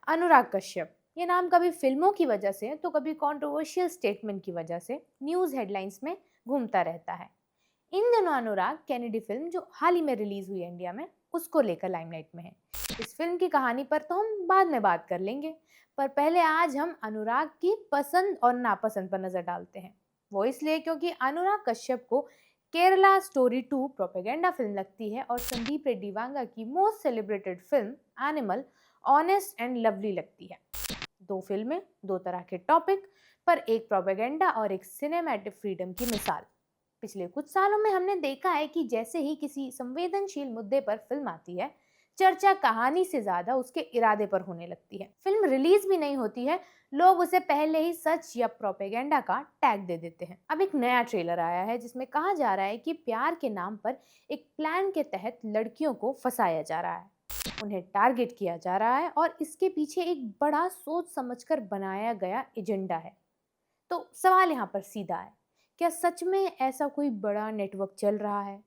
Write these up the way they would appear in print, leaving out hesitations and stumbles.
अनुराग कश्यप, ये नाम कभी फिल्मों की वजह से तो कभी कंट्रोवर्शियल स्टेटमेंट की वजह से न्यूज़ हेडलाइंस में घूमता रहता है। इन दिनों अनुराग कैनेडी फिल्म जो हाल ही में रिलीज हुई है इंडिया में, उसको लेकर लाइमलाइट में है। इस फिल्म की कहानी पर तो हम बाद में बात कर लेंगे, पर पहले आज हम अनुराग की पसंद और नापसंद पर नजर डालते हैं। वो इसलिए क्योंकि अनुराग कश्यप को केरला स्टोरी 2 प्रोपेगेंडा फिल्म लगती है और संदीप रेड्डी वांगा की most celebrated film animal honest and lovely लगती है। दो फिल्में, दो तरह के टॉपिक, पर एक प्रोपेगेंडा और एक सिनेमैटिक फ्रीडम की मिसाल। पिछले कुछ सालों में हमने देखा है कि जैसे ही किसी संवेदनशील मुद्दे पर फिल्म आती है, चर्चा कहानी से ज्यादा उसके इरादे पर होने लगती है। फिल्म रिलीज भी नहीं होती है, लोग उसे पहले ही सच या प्रोपेगेंडा का टैग दे देते हैं। अब एक नया ट्रेलर आया है जिसमें कहा जा रहा है कि प्यार के नाम पर एक प्लान के तहत लड़कियों को फंसाया जा रहा है, उन्हें टारगेट किया जा रहा है और इसके पीछे एक बड़ा सोच समझकर बनाया गया एजेंडा है। तो सवाल यहाँ पर सीधा है, क्या सच में ऐसा कोई बड़ा नेटवर्क चल रहा है?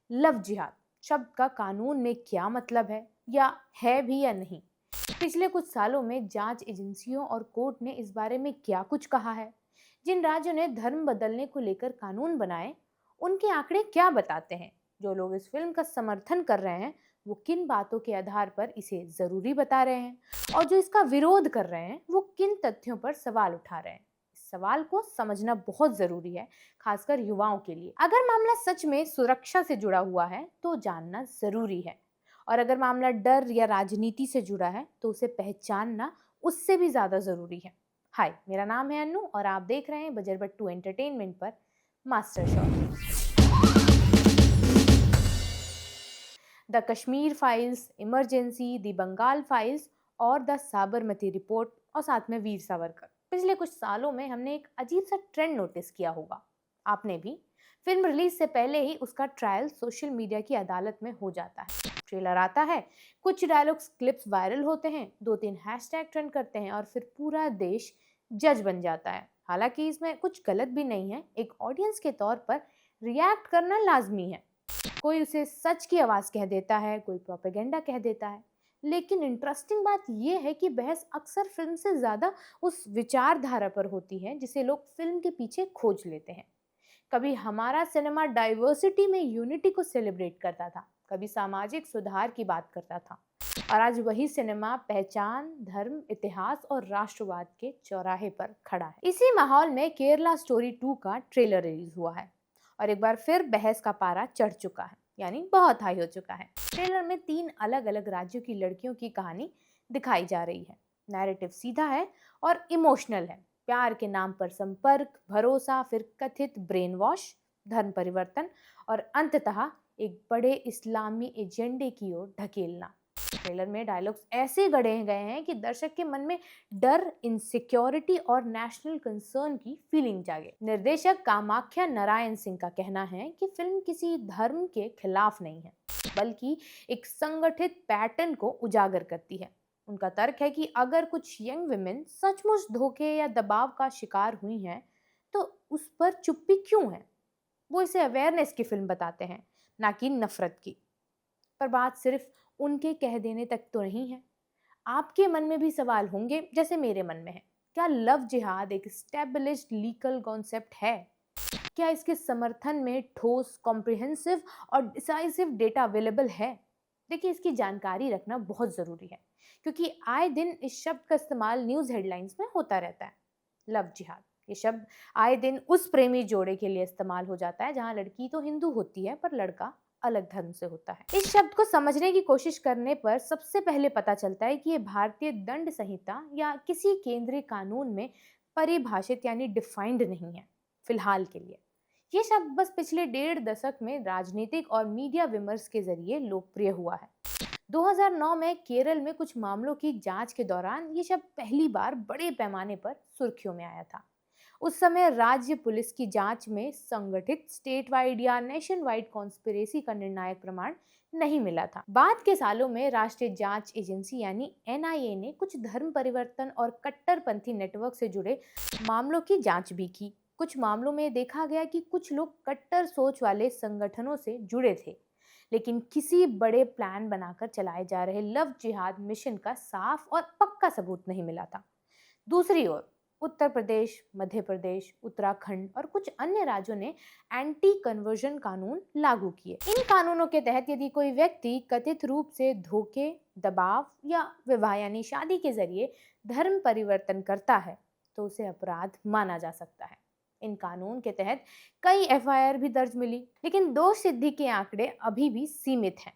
लव जिहाद शब्द का कानून में क्या मतलब है, या है भी या नहीं? पिछले कुछ सालों में जांच एजेंसियों और कोर्ट ने इस बारे में क्या कुछ कहा है? जिन राज्यों ने धर्म बदलने को लेकर कानून बनाए, उनके आंकड़े क्या बताते हैं? जो लोग इस फिल्म का समर्थन कर रहे हैं, वो किन बातों के आधार पर इसे जरूरी बता रहे हैं, और जो इसका विरोध कर रहे हैं, वो किन तथ्यों पर सवाल उठा रहे हैं? इस सवाल को समझना बहुत जरूरी है, खासकर युवाओं के लिए। अगर मामला सच में सुरक्षा से जुड़ा हुआ है तो जानना जरूरी है, और अगर मामला डर या राजनीति से जुड़ा है तो उसे पहचानना उससे भी ज्यादा जरूरी है। हाय, मेरा नाम है अन्नू और आप देख रहे हैं बजरबट्टू एंटरटेनमेंट पर master shot. The Kashmir files, emergency, the Bengal files और द साबरमती रिपोर्ट, और साथ में वीर सावरकर। पिछले कुछ सालों में हमने एक अजीब सा ट्रेंड नोटिस किया होगा, आपने भी। फिल्म रिलीज से पहले ही उसका ट्रायल सोशल मीडिया की अदालत में हो जाता है। ट्रेलर आता है, कुछ डायलॉग्स क्लिप्स वायरल होते हैं, दो तीन हैशटैग ट्रेंड करते हैं और फिर पूरा देश जज बन जाता है। हालांकि इसमें कुछ गलत भी नहीं है, एक ऑडियंस के तौर पर रिएक्ट करना लाजमी है। कोई उसे सच की आवाज कह देता है, कोई प्रोपेगेंडा कह देता है। लेकिन इंटरेस्टिंग बात यह है कि बहस अक्सर फिल्म से ज्यादा उस विचारधारा पर होती है जिसे लोग फिल्म के पीछे खोज लेते हैं। कभी हमारा सिनेमा डाइवर्सिटी में यूनिटी को सेलिब्रेट करता था, कभी सामाजिक सुधार की बात करता था, और आज वही सिनेमा पहचान, धर्म, इतिहास और राष्ट्रवाद के चौराहे पर खड़ा है। इसी माहौल में केरला स्टोरी 2 का ट्रेलर रिलीज हुआ है और एक बार फिर बहस का पारा चढ़ चुका है, यानी बहुत हाई हो चुका है। ट्रेलर में तीन अलग अलग राज्यों की लड़कियों की कहानी दिखाई जा रही है। नैरेटिव सीधा है और इमोशनल है। प्यार के नाम पर संपर्क, भरोसा, फिर कथित ब्रेन वॉश, धर्म परिवर्तन और अंततः एक बड़े इस्लामी एजेंडे की ओर ढकेलना। ट्रेलर में डायलॉग्स ऐसे गढ़े गए हैं कि दर्शक के मन में डर, इनसिक्योरिटी और नेशनल कंसर्न की फीलिंग जागे। निर्देशक कामाख्या नारायण सिंह का कहना है कि फिल्म किसी धर्म के खिलाफ नहीं है, बल्कि एक संगठित पैटर्न को उजागर करती है। उनका तर्क है कि अगर कुछ यंग वुमेन सचमुच धोखे या दबाव का शिकार हुई हैं, तो उस पर चुप्पी क्यों है? वो इसे अवेयरनेस की फिल्म बताते हैं, ना कि नफरत की। पर बात सिर्फ उनके कह देने तक तो नहीं है। आपके मन में भी सवाल होंगे, जैसे मेरे मन में है। क्या लव जिहाद एक स्टैब्लिश्ड लीगल कॉन्सेप्ट है? क्या इसके समर्थन में ठोस, कॉम्प्रिहेंसिव और डिसाइसिव डेटा अवेलेबल है? देखिए, इसकी जानकारी रखना बहुत ज़रूरी है, क्योंकि आए दिन इस शब्द का इस्तेमाल न्यूज़ हेडलाइंस में होता रहता है। लव जिहाद, ये शब्द आए दिन उस प्रेमी जोड़े के लिए इस्तेमाल हो जाता है जहां लड़की तो हिंदू होती है पर लड़का अलग धर्म से होता है। इस शब्द को समझने की कोशिश करने पर सबसे पहले पता चलता है कि ये भारतीय दंड संहिता या किसी केंद्रीय कानून में परिभाषित यानी डिफाइंड नहीं है फिलहाल के लिए। ये शब्द बस पिछले 1.5 दशक में राजनीतिक और मीडिया विमर्श के जरिए लोकप्रिय हुआ है। 2009 में केरल में कुछ मामलों की जांच के दौरान ये शब्द पहली बार बड़े पैमाने पर सुर्खियों में आया था। उस समय राज्य पुलिस की जांच में संगठित स्टेट वाइड या नेशन वाइड कॉन्स्पिरेसी का निर्णायक प्रमाण नहीं मिला था। बाद के सालों में राष्ट्रीय जांच एजेंसी यानी एनआईए ने कुछ धर्म परिवर्तन और कट्टरपंथी नेटवर्क से जुड़े मामलों की जांच भी की। कुछ मामलों में देखा गया कि कुछ लोग कट्टर सोच वाले संगठनों से जुड़े थे, लेकिन किसी बड़े प्लान बनाकर चलाए जा रहे लव जिहाद मिशन का साफ और पक्का सबूत नहीं मिला था। दूसरी ओर उत्तर प्रदेश, मध्य प्रदेश, उत्तराखंड और कुछ अन्य राज्यों ने एंटी कन्वर्जन कानून लागू किए। इन कानूनों के तहत यदि कोई व्यक्ति कथित रूप से धोखे, दबाव या विवाह यानी शादी के जरिए धर्म परिवर्तन करता है तो उसे अपराध माना जा सकता है। इन कानून के तहत कई एफआईआर भी दर्ज मिली, लेकिन दोष सिद्धि के आंकड़े अभी भी सीमित हैं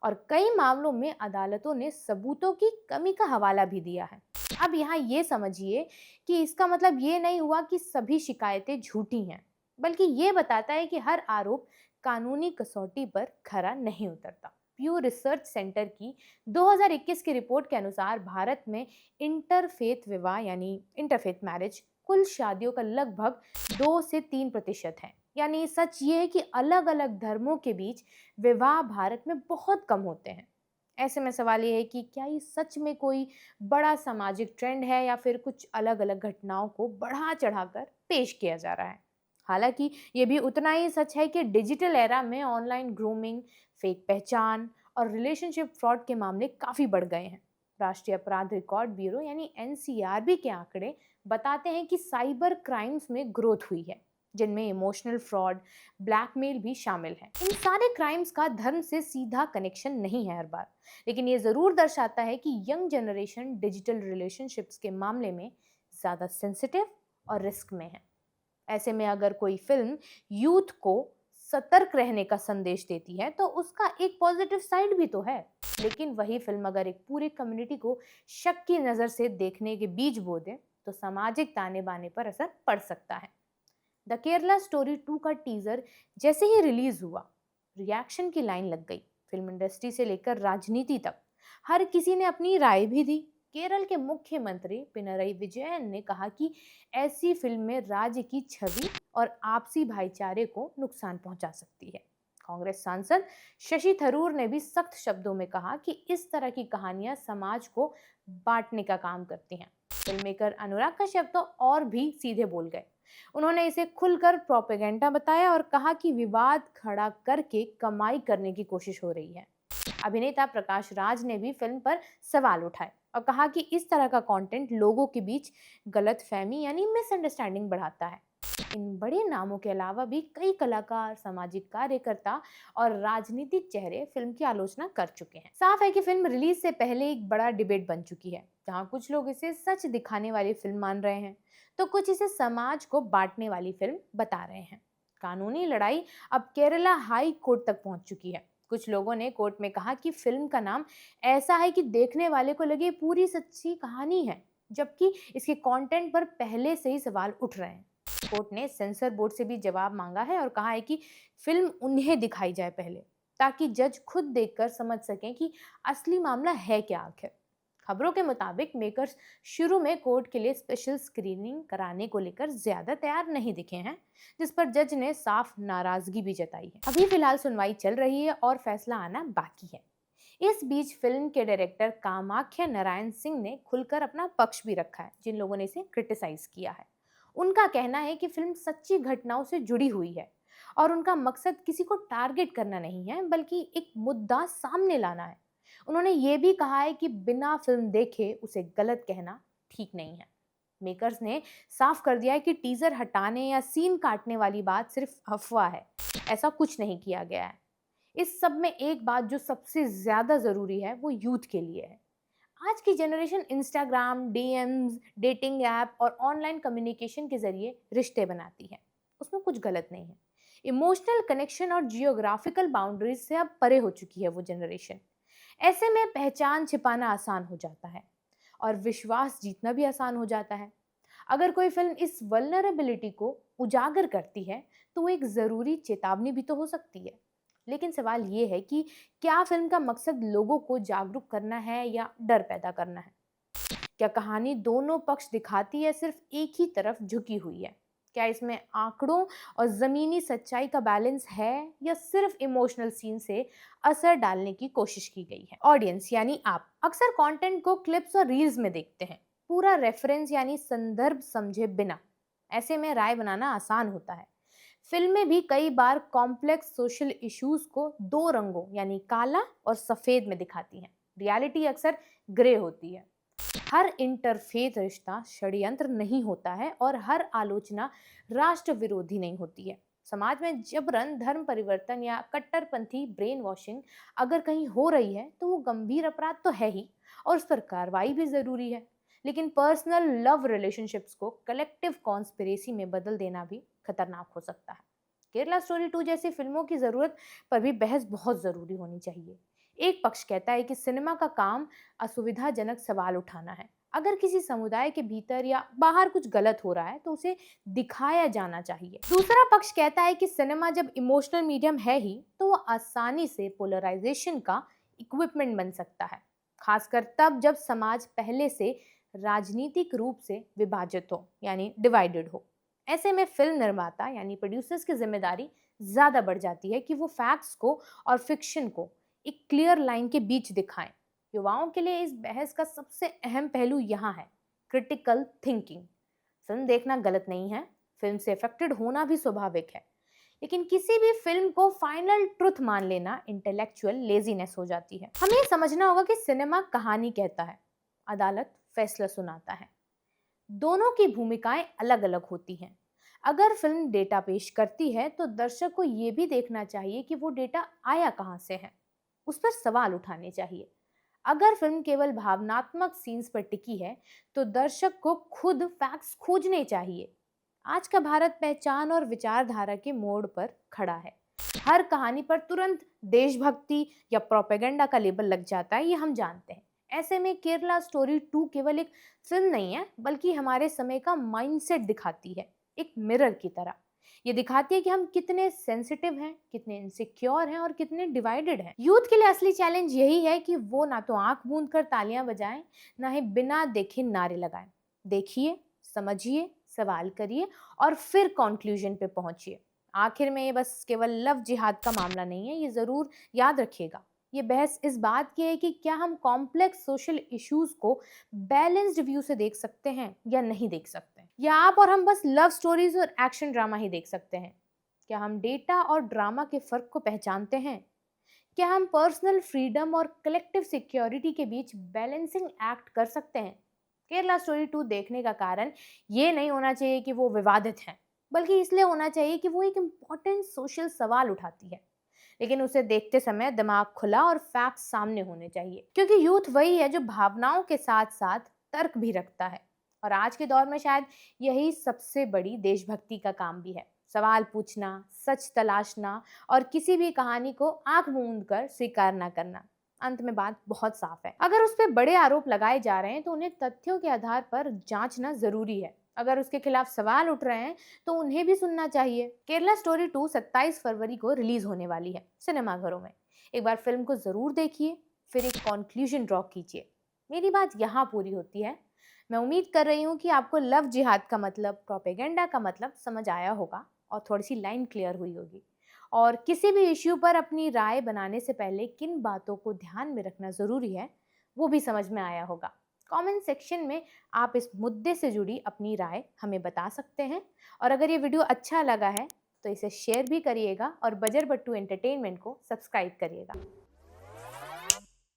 और कई मामलों में अदालतों ने सबूतों की कमी का हवाला भी दिया है। अब यहाँ ये समझिए कि इसका मतलब ये नहीं हुआ कि सभी शिकायतें झूठी हैं, बल्कि ये बताता है कि हर आरोप कानूनी कसौटी पर खरा नहीं उतरता। प्यू रिसर्च सेंटर की 2021 की रिपोर्ट के अनुसार भारत में इंटरफेथ विवाह यानी इंटरफेथ मैरिज कुल शादियों का लगभग 2 से 3% है। यानी सच ये है कि अलग अलग धर्मों के बीच विवाह भारत में बहुत कम होते हैं। ऐसे में सवाल ये है कि क्या ये सच में कोई बड़ा सामाजिक ट्रेंड है या फिर कुछ अलग अलग घटनाओं को बढ़ा चढ़ाकर पेश किया जा रहा है। हालांकि ये भी उतना ही सच है कि डिजिटल एरा में ऑनलाइन ग्रूमिंग, फेक पहचान और रिलेशनशिप फ्रॉड के मामले काफ़ी बढ़ गए हैं। राष्ट्रीय अपराध रिकॉर्ड ब्यूरो यानी एनसीआरबी के आंकड़े बताते हैं कि साइबर क्राइम्स में ग्रोथ हुई है, जिनमें इमोशनल फ्रॉड, ब्लैकमेल भी शामिल है। इन सारे क्राइम्स का धर्म से सीधा कनेक्शन नहीं है हर बार, लेकिन ये ज़रूर दर्शाता है कि यंग जनरेशन डिजिटल रिलेशनशिप्स के मामले में ज़्यादा सेंसिटिव और रिस्क में है। ऐसे में अगर कोई फिल्म यूथ को सतर्क रहने का संदेश देती है तो उसका एक पॉजिटिव साइड भी तो है, लेकिन वही फिल्म अगर एक पूरी कम्युनिटी को शक की नज़र से देखने के बीज बो दे तो सामाजिक ताने बाने पर असर पड़ सकता है। द केरला स्टोरी 2 का टीजर जैसे ही रिलीज हुआ, रिएक्शन की लाइन लग गई। फिल्म इंडस्ट्री से लेकर राजनीति तक हर किसी ने अपनी राय भी दी। केरल के मुख्यमंत्री पिनरई विजयन ने कहा कि ऐसी फिल्में राज्य की छवि और आपसी भाईचारे को नुकसान पहुंचा सकती है। कांग्रेस सांसद शशि थरूर ने भी सख्त शब्दों में कहा कि इस तरह की कहानियां समाज को बांटने का काम करती हैं। फिल्म मेकर अनुराग कश्यप तो और भी सीधे बोल गए। उन्होंने इसे खुलकर प्रोपेगेंडा बताया और कहा कि विवाद खड़ा करके कमाई करने की कोशिश हो रही है। अभिनेता प्रकाश राज ने भी फिल्म पर सवाल उठाए और कहा कि इस तरह का कंटेंट लोगों के बीच गलतफहमी यानी मिसअंडरस्टैंडिंग बढ़ाता है। इन बड़े नामों के अलावा भी कई कलाकार, सामाजिक कार्यकर्ता और राजनीतिक चेहरे फिल्म की आलोचना कर चुके हैं। साफ है कि फिल्म रिलीज से पहले एक बड़ा डिबेट बन चुकी है, जहां कुछ लोग इसे सच दिखाने वाली फिल्म मान रहे हैं तो कुछ इसे समाज को बांटने वाली फिल्म बता रहे हैं। कानूनी लड़ाई अब केरला हाई कोर्ट तक पहुंच चुकी है। कुछ लोगों ने कोर्ट में कहा कि फिल्म का नाम ऐसा है कि देखने वाले को लगे पूरी सच्ची कहानी है, जबकि इसके कंटेंट पर पहले से ही सवाल उठ रहे हैं। कोर्ट ने सेंसर बोर्ड से भी जवाब मांगा है और कहा है कि फिल्म उन्हें दिखाई जाए पहले, ताकि जज खुद देखकर समझ सकें कि असली मामला है क्या आखिर। खबरों के मुताबिक मेकर्स शुरू में कोर्ट के लिए स्पेशल स्क्रीनिंग कराने को लेकर ज्यादा तैयार नहीं दिखे हैं, जिस पर जज ने साफ नाराजगी भी जताई है। अभी फिलहाल सुनवाई चल रही है और फैसला आना बाकी है। इस बीच फिल्म के डायरेक्टर कामाख्या नारायण सिंह ने खुलकर अपना पक्ष भी रखा है, जिन लोगों ने इसे क्रिटिसाइज किया है। उनका कहना है कि फिल्म सच्ची घटनाओं से जुड़ी हुई है और उनका मकसद किसी को टारगेट करना नहीं है, बल्कि एक मुद्दा सामने लाना है। उन्होंने ये भी कहा है कि बिना फिल्म देखे उसे गलत कहना ठीक नहीं है। मेकर्स ने साफ कर दिया है कि टीजर हटाने या सीन काटने वाली बात सिर्फ अफवाह है, ऐसा कुछ नहीं किया गया है। इस सब में एक बात जो सबसे ज्यादा जरूरी है वो यूथ के लिए है। आज की generation Instagram, DMs, dating app और ऑनलाइन कम्युनिकेशन के जरिए रिश्ते बनाती है। उसमें कुछ गलत नहीं है। इमोशनल कनेक्शन और जियोग्राफिकल बाउंड्रीज से अब परे हो चुकी है वो जनरेशन। ऐसे में पहचान छिपाना आसान हो जाता है और विश्वास जीतना भी आसान हो जाता है। अगर कोई फिल्म इस वल्नरेबिलिटी को उजागर करती है तो वो एक ज़रूरी चेतावनी भी तो हो सकती है। लेकिन सवाल ये है कि क्या फिल्म का मकसद लोगों को जागरूक करना है या डर पैदा करना है? क्या कहानी दोनों पक्ष दिखाती है, सिर्फ एक ही तरफ झुकी हुई है? क्या इसमें आंकड़ों और जमीनी सच्चाई का बैलेंस है या सिर्फ इमोशनल सीन से असर डालने की कोशिश की गई है? ऑडियंस यानी आप अक्सर कंटेंट को क्लिप्स और रील्स में देखते हैं, पूरा रेफरेंस यानी संदर्भ समझे बिना। ऐसे में राय बनाना आसान होता है। फिल्में भी कई बार कॉम्प्लेक्स सोशल इश्यूज को दो रंगों यानी काला और सफेद में दिखाती हैं। रियलिटी अक्सर ग्रे होती है। हर इंटरफेथ रिश्ता षड्यंत्र नहीं होता है और हर आलोचना राष्ट्र विरोधी नहीं होती है। समाज में जबरन धर्म परिवर्तन या कट्टरपंथी ब्रेन वॉशिंग अगर कहीं हो रही है तो वो गंभीर अपराध तो है ही, और उस पर कार्रवाई भी जरूरी है। लेकिन पर्सनल लव रिलेशनशिप्स को कलेक्टिव कॉन्स्पिरेसी में बदल देना भी खतरनाक हो सकता है। केरला स्टोरी 2 जैसी फिल्मों की जरूरत पर भी बहस बहुत जरूरी होनी चाहिए। एक पक्ष कहता है कि सिनेमा का काम असुविधाजनक सवाल उठाना है। अगर किसी समुदाय के भीतर या बाहर कुछ गलत हो रहा है तो उसे दिखाया जाना चाहिए। दूसरा पक्ष कहता है कि सिनेमा जब इमोशनल मीडियम है ही तो वो आसानी से पोलराइजेशन का इक्विपमेंट बन सकता है, खासकर तब जब समाज पहले से राजनीतिक रूप से विभाजित हो यानी डिवाइडेड हो। ऐसे में फिल्म निर्माता यानी प्रोड्यूसर्स की जिम्मेदारी ज्यादा बढ़ जाती है कि वो फैक्ट्स को और फिक्शन को एक क्लियर लाइन के बीच दिखाएं। युवाओं के लिए इस बहस का सबसे अहम पहलू यहाँ है क्रिटिकल थिंकिंग। फिल्म देखना गलत नहीं है, फिल्म से अफेक्टेड होना भी स्वाभाविक है, लेकिन किसी भी फिल्म को फाइनल ट्रुथ मान लेना इंटेलेक्चुअल लेजीनेस हो जाती है। हमें ये समझना होगा कि सिनेमा कहानी कहता है, अदालत फैसला सुनाता है। दोनों की भूमिकाएं अलग अलग होती हैं। अगर फिल्म डेटा पेश करती है तो दर्शक को ये भी देखना चाहिए कि वो डेटा आया कहाँ से है, उस पर सवाल उठाने चाहिए। अगर फिल्म केवल भावनात्मक सीन्स पर टिकी है तो दर्शक को खुद फैक्ट्स खोजने चाहिए। आज का भारत पहचान और विचारधारा के मोड़ पर खड़ा है। हर कहानी पर तुरंत देशभक्ति या प्रोपेगेंडा का लेबल लग जाता है, ये हम जानते हैं। ऐसे में केरला स्टोरी 2 केवल एक फिल्म नहीं है बल्कि हमारे समय का माइंडसेट दिखाती है, एक मिरर की तरह। ये दिखाती है कि हम कितने सेंसिटिव हैं, कितने इनसिक्योर हैं और कितने डिवाइडेड हैं। यूथ के लिए असली चैलेंज यही है कि वो ना तो आंख मूंद कर तालियां बजाएं, ना ही बिना देखे नारे लगाएं। देखिए, समझिए, सवाल करिए और फिर कंक्लूजन पे पहुंचिए। आखिर में ये बस केवल लव जिहाद का मामला नहीं है, ये जरूर याद रखिएगा। ये बहस इस बात की है कि क्या हम कॉम्प्लेक्स सोशल इश्यूज को बैलेंस्ड व्यू से देख सकते हैं या नहीं देख सकते, या आप और हम बस लव स्टोरीज और एक्शन ड्रामा ही देख सकते हैं। क्या हम डेटा और ड्रामा के फर्क को पहचानते हैं? क्या हम पर्सनल फ्रीडम और कलेक्टिव सिक्योरिटी के बीच बैलेंसिंग एक्ट कर सकते हैं? केरला स्टोरी 2 देखने का कारण ये नहीं होना चाहिए कि वो विवादित है, बल्कि इसलिए होना चाहिए कि वो एक इम्पोर्टेंट सोशल सवाल उठाती है। लेकिन उसे देखते समय दिमाग खुला और फैक्ट्स सामने होने चाहिए, क्योंकि यूथ वही है जो भावनाओं के साथ साथ तर्क भी रखता है। और आज के दौर में शायद यही सबसे बड़ी देशभक्ति का काम भी है, सवाल पूछना, सच तलाशना और किसी भी कहानी को आंख मूंद कर स्वीकार ना करना। अंत में बात बहुत साफ है, अगर उस पर बड़े आरोप लगाए जा रहे हैं तो उन्हें तथ्यों के आधार पर जांचना जरूरी है। अगर उसके खिलाफ सवाल उठ रहे हैं तो उन्हें भी सुनना चाहिए। केरला स्टोरी 2 27 फरवरी को रिलीज होने वाली है सिनेमाघरों में। एक बार फिल्म को जरूर देखिए, फिर एक कंक्लूजन ड्रॉ कीजिए। मेरी बात यहाँ पूरी होती है। मैं उम्मीद कर रही हूँ कि आपको लव जिहाद का मतलब, प्रोपेगेंडा का मतलब समझ आया होगा और थोड़ी सी लाइन क्लियर हुई होगी। और किसी भी इश्यू पर अपनी राय बनाने से पहले किन बातों को ध्यान में रखना जरूरी है वो भी समझ में आया होगा। कमेंट सेक्शन में आप इस मुद्दे से जुड़ी अपनी राय हमें बता सकते हैं। और अगर ये वीडियो अच्छा लगा है तो इसे शेयर भी करिएगा और बजर बट्टू एंटरटेनमेंट को सब्सक्राइब करिएगा।